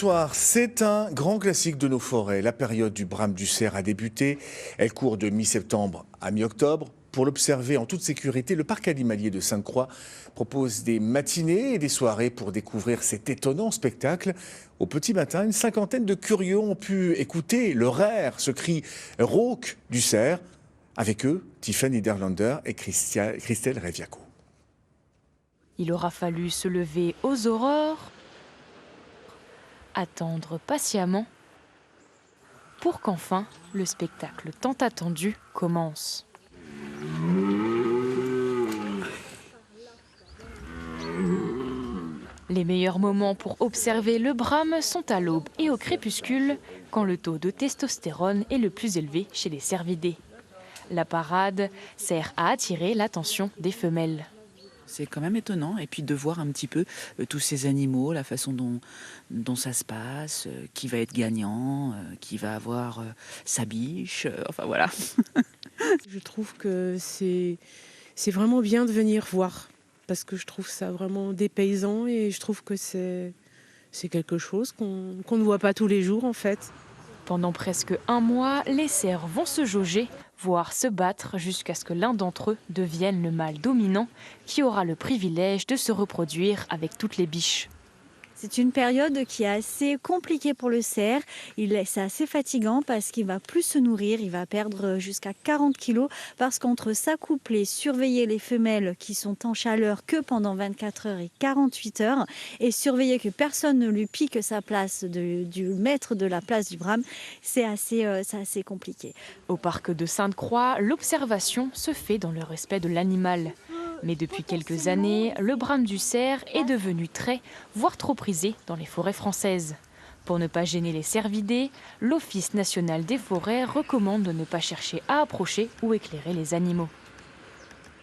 Soir, c'est un grand classique de nos forêts. La période du brame du cerf a débuté. Elle court de mi-septembre à mi-octobre. Pour l'observer en toute sécurité, le parc animalier de Sainte-Croix propose des matinées et des soirées pour découvrir cet étonnant spectacle. Au petit matin, une cinquantaine de curieux ont pu écouter le rare, ce cri rauque du cerf. Avec eux, Tiffany Niederlander et Christelle Reviaco. Il aura fallu se lever aux aurores, attendre patiemment, pour qu'enfin le spectacle tant attendu commence. Les meilleurs moments pour observer le brame sont à l'aube et au crépuscule, quand le taux de testostérone est le plus élevé chez les cervidés. La parade sert à attirer l'attention des femelles. C'est quand même étonnant, et puis de voir un petit peu tous ces animaux, la façon dont ça se passe, qui va être gagnant, qui va avoir sa biche, enfin voilà. Je trouve que c'est vraiment bien de venir voir, parce que je trouve ça vraiment dépaysant et je trouve que c'est quelque chose qu'on ne voit pas tous les jours en fait. Pendant presque un mois, les cerfs vont se jauger, voire se battre jusqu'à ce que l'un d'entre eux devienne le mâle dominant qui aura le privilège de se reproduire avec toutes les biches. C'est une période qui est assez compliquée pour le cerf. C'est assez fatigant parce qu'il va plus se nourrir, il va perdre jusqu'à 40 kilos parce qu'entre s'accoupler, surveiller les femelles qui sont en chaleur que pendant 24 heures et 48 heures et surveiller que personne ne lui pique sa place du maître de la place du brame, c'est assez compliqué. Au parc de Sainte-Croix, l'observation se fait dans le respect de l'animal. Mais depuis quelques années, le brame du cerf est devenu très, voire trop prisé dans les forêts françaises. Pour ne pas gêner les cervidés, l'Office national des forêts recommande de ne pas chercher à approcher ou éclairer les animaux.